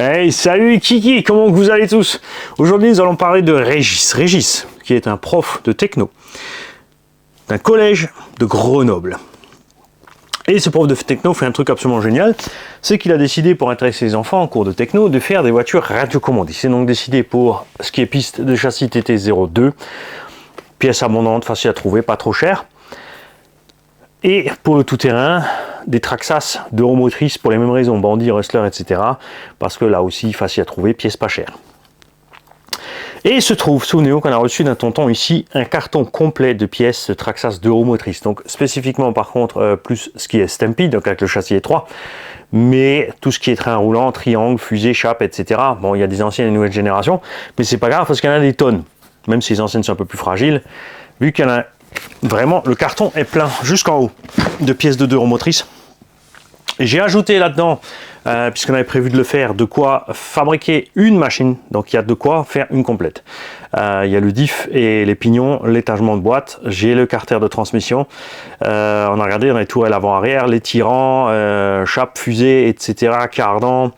Hey, salut Kiki, comment vous allez tous? Aujourd'hui, nous allons parler de Régis. Régis, qui est un prof de techno d'un collège de Grenoble. Et ce prof de techno fait un truc absolument génial, c'est qu'il a décidé, pour intéresser les enfants en cours de techno, de faire des voitures radiocommandées. C'est donc décidé pour ce qui est piste de châssis TT02, pièces abondantes, faciles à trouver, pas trop chères. Et pour le tout-terrain, des Traxas d'euromotrice pour les mêmes raisons, Bandit, Rustler, etc. Parce que là aussi, facile à trouver, pièces pas chères. Et il se trouve, souvenez-vous qu'on a reçu d'un tonton ici un carton complet de pièces Traxas d'euromotrice. Donc spécifiquement par contre, plus ce qui est Stampede, donc avec le châssis étroit, mais tout ce qui est train roulant, triangle, fusée, chape, etc. Bon, il y a des anciennes et nouvelles générations, mais c'est pas grave parce qu'il y en a des tonnes. Même si les anciennes sont un peu plus fragiles, vu qu'il y en a vraiment, le carton est plein jusqu'en haut de pièces de d'euromotrice. J'ai ajouté là-dedans, puisqu'on avait prévu de le faire, de quoi fabriquer une machine. Donc il y a de quoi faire une complète. Il y a le diff et les pignons, l'étagement de boîte. J'ai le carter de transmission. On a regardé, on a les tourelles avant-arrière, les tirants, chape, fusée, etc. Cardan.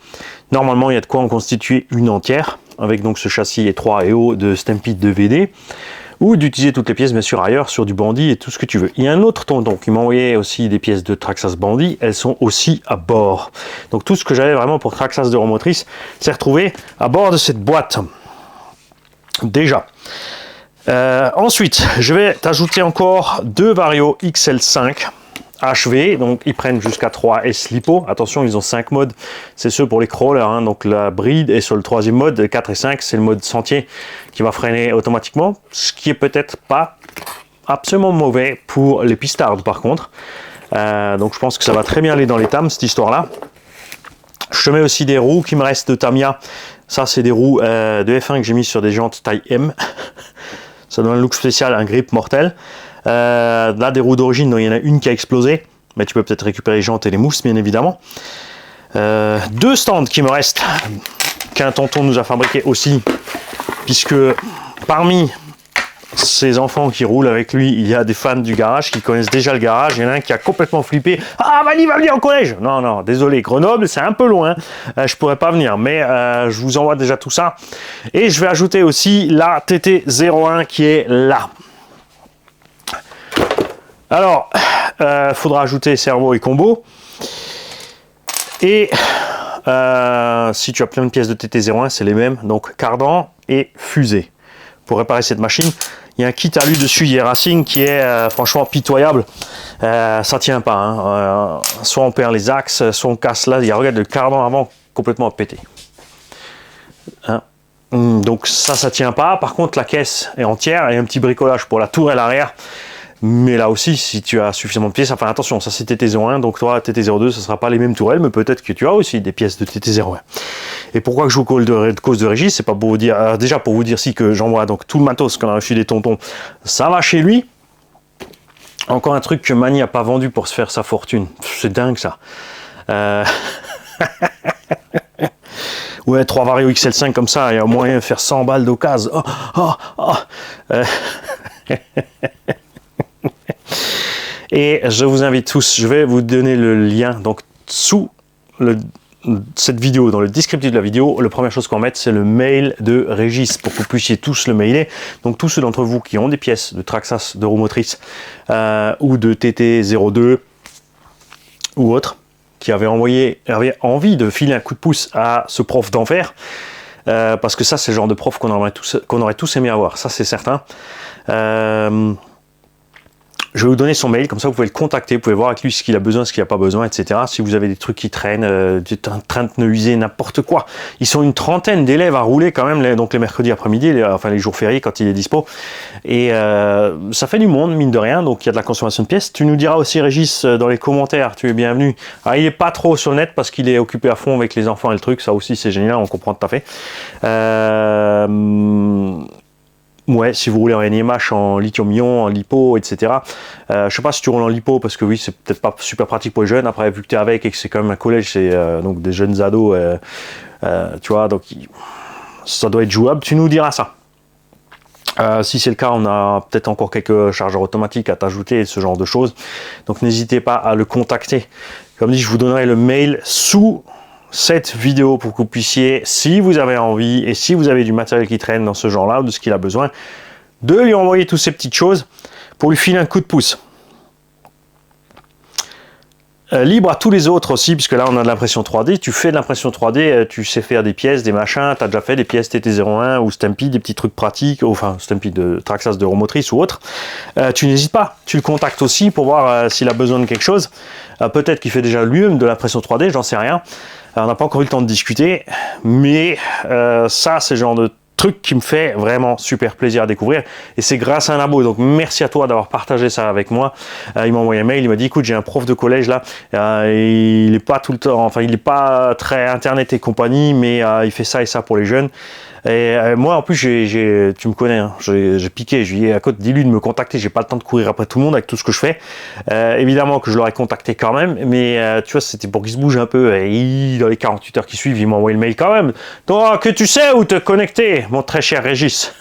Normalement, il y a de quoi en constituer une entière, avec donc ce châssis étroit et haut de Stampede 2VD. Ou d'utiliser toutes les pièces bien sûr ailleurs sur du Bandit et tout ce que tu veux. Il y a un autre tonton qui m'a envoyé aussi des pièces de Traxas Bandit, elles sont aussi à bord. Donc tout ce que j'avais vraiment pour Traxas d'euromotrice s'est retrouvé à bord de cette boîte. Déjà. Ensuite, je vais t'ajouter encore deux Vario XL5 HV, donc ils prennent jusqu'à 3S lipo. Attention, ils ont 5 modes, c'est ceux pour les crawlers, hein. Donc la bride est sur le troisième mode, 4 et 5, c'est le mode sentier qui va freiner automatiquement, ce qui est peut-être pas absolument mauvais pour les pistards par contre. Donc je pense que ça va très bien aller dans les tames cette histoire là. Je te mets aussi des roues qui me restent de Tamiya, ça c'est des roues de F1 que j'ai mis sur des jantes taille M. Ça donne un look spécial, un grip mortel. Là, des roues d'origine, il y en a une qui a explosé, mais tu peux peut-être récupérer les jantes et les mousses, bien évidemment. Deux stands qui me restent, qu'un tonton nous a fabriqué aussi, puisque parmi ces enfants qui roulent avec lui, il y a des fans du garage qui connaissent déjà le garage. Il y en a un qui a complètement flippé. Ah, Vanny va venir au collège. Non, non, désolé, Grenoble, c'est un peu loin. Je pourrais pas venir, mais je vous envoie déjà tout ça. Et je vais ajouter aussi la TT01 qui est là. Alors, faudra ajouter servo et combo. Et si tu as plein de pièces de TT01, c'est les mêmes. Donc, cardan et fusée. Pour réparer cette machine, il y a un kit alu dessus, il y a Racing qui est franchement pitoyable. Ça tient pas. Hein. Soit on perd les axes, soit on casse là. Il y a, regarde, le cardan avant complètement pété. Hein. Donc ça tient pas. Par contre, la caisse est entière et un petit bricolage pour la tourelle arrière. Mais là aussi, si tu as suffisamment de pièces, enfin attention, ça c'est TT01, donc toi TT02, ce ne sera pas les mêmes tourelles, mais peut-être que tu as aussi des pièces de TT01. Et pourquoi que je vous cause de Régis, c'est pas pour vous dire, déjà pour vous dire si que j'envoie donc tout le matos qu'on a reçu des tontons, ça va chez lui. Encore un truc que Mani n'a pas vendu pour se faire sa fortune, c'est dingue ça. Ouais, 3 Vario XL5 comme ça, il y a moyen de faire 100 balles d'occasion. Et je vous invite tous, je vais vous donner le lien donc sous cette vidéo, dans le descriptif de la vidéo. La première chose qu'on va mettre, c'est le mail de Régis pour que vous puissiez tous le mailer. Donc tous ceux d'entre vous qui ont des pièces de Traxas d'euromotrice ou de TT02 ou autre, qui avaient envie de filer un coup de pouce à ce prof d'enfer, parce que ça c'est le genre de prof qu'on aurait tous aimé avoir, ça c'est certain. Je vais vous donner son mail, comme ça vous pouvez le contacter, vous pouvez voir avec lui ce qu'il a besoin, ce qu'il n'a pas besoin, etc. Si vous avez des trucs qui traînent, des trains de pneus usés, n'importe quoi. Ils sont une trentaine d'élèves à rouler quand même, donc les mercredis après-midi, enfin les jours fériés quand il est dispo. Et ça fait du monde, mine de rien, donc il y a de la consommation de pièces. Tu nous diras aussi, Régis, dans les commentaires, tu es bienvenu. Alors il n'est pas trop sur le net parce qu'il est occupé à fond avec les enfants et le truc, ça aussi c'est génial, on comprend tout à fait. Ouais, si vous roulez en NIMH, en lithium-ion, en lipo, etc. Je sais pas si tu roules en lipo, parce que oui, c'est peut-être pas super pratique pour les jeunes. Après, vu que tu es avec et que c'est quand même un collège, c'est donc des jeunes ados, tu vois, donc ça doit être jouable. Tu nous diras ça. Si c'est le cas, on a peut-être encore quelques chargeurs automatiques à t'ajouter, ce genre de choses. Donc n'hésitez pas à le contacter. Comme dit, je vous donnerai le mail sous cette vidéo pour que vous puissiez, si vous avez envie et si vous avez du matériel qui traîne dans ce genre-là, de ce qu'il a besoin, de lui envoyer toutes ces petites choses pour lui filer un coup de pouce. Libre à tous les autres aussi, puisque là on a de l'impression 3D, tu fais de l'impression 3D, tu sais faire des pièces, des machins, tu as déjà fait des pièces TT01 ou Stampy, des petits trucs pratiques, enfin Stampy de Traxxas de Euromotrice ou autre, tu n'hésites pas, tu le contactes aussi pour voir s'il a besoin de quelque chose, peut-être qu'il fait déjà lui-même de l'impression 3D, j'en sais rien, on n'a pas encore eu le temps de discuter, mais ça c'est le genre de truc qui me fait vraiment super plaisir à découvrir et c'est grâce à un labo, donc merci à toi d'avoir partagé ça avec moi. Il m'a envoyé un mail, il m'a dit écoute j'ai un prof de collège là, il est pas tout le temps, enfin il est pas très internet et compagnie, mais il fait ça et ça pour les jeunes. Et moi en plus tu me connais, hein, j'ai piqué, je lui ai dit à côté, dis-lui de me contacter, j'ai pas le temps de courir après tout le monde avec tout ce que je fais. Évidemment que je l'aurais contacté quand même, mais tu vois c'était pour qu'il se bouge un peu et dans les 48 heures qui suivent il m'a envoyé le mail quand même. Donc que tu sais où te connecter mon très cher Régis.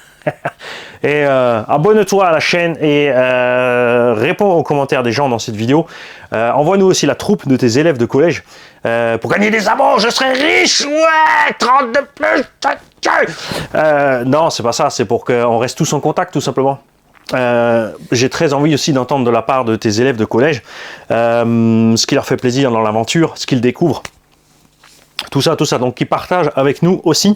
Et abonne-toi à la chaîne et réponds aux commentaires des gens dans cette vidéo. Envoie-nous aussi la troupe de tes élèves de collège pour gagner des abos. Je serai riche, ouais, 30 de plus. Non, c'est pas ça, c'est pour qu'on reste tous en contact tout simplement. J'ai très envie aussi d'entendre de la part de tes élèves de collège ce qui leur fait plaisir dans l'aventure, ce qu'ils découvrent. Tout ça, donc qui partagent avec nous aussi.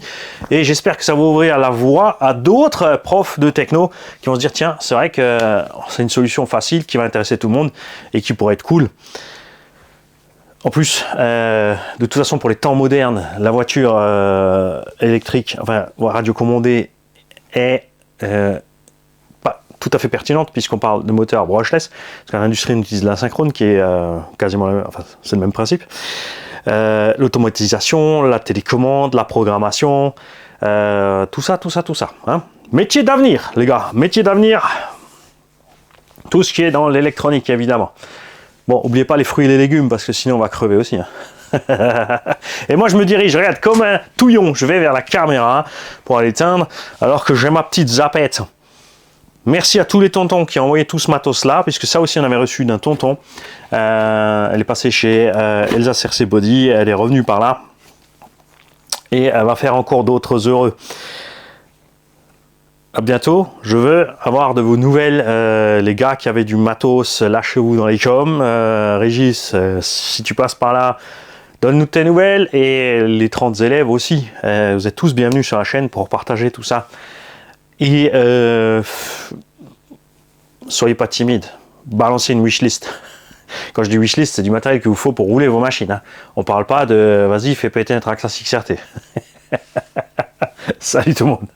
Et j'espère que ça va ouvrir la voie à d'autres profs de techno qui vont se dire tiens, c'est vrai que c'est une solution facile qui va intéresser tout le monde et qui pourrait être cool. En plus, de toute façon, pour les temps modernes, la voiture électrique, enfin radiocommandée, est pas tout à fait pertinente puisqu'on parle de moteur brushless, parce que l'industrie utilise l'asynchrone qui est quasiment la même, enfin c'est le même principe. L'automatisation, la télécommande, la programmation, tout ça. Hein. Métier d'avenir, les gars, métier d'avenir. Tout ce qui est dans l'électronique, évidemment. Bon, n'oubliez pas les fruits et les légumes, parce que sinon on va crever aussi. Hein. Et moi, je me dirige, regarde, comme un touillon, je vais vers la caméra pour aller éteindre, alors que j'ai ma petite zapette. Merci à tous les tontons qui ont envoyé tout ce matos-là, puisque ça aussi on avait reçu d'un tonton. Elle est passée chez Elsa Cersei Body, elle est revenue par là. Et elle va faire encore d'autres heureux. À bientôt, je veux avoir de vos nouvelles, les gars qui avaient du matos, lâchez-vous dans les coms. Régis, si tu passes par là, donne-nous tes nouvelles, et les 30 élèves aussi. Vous êtes tous bienvenus sur la chaîne pour partager tout ça. Et soyez pas timide, balancez une wishlist. Quand je dis wishlist, c'est du matériel qu'il vous faut pour rouler vos machines. Hein. On parle pas de vas-y, fais péter un Traxxas XRT. Salut tout le monde.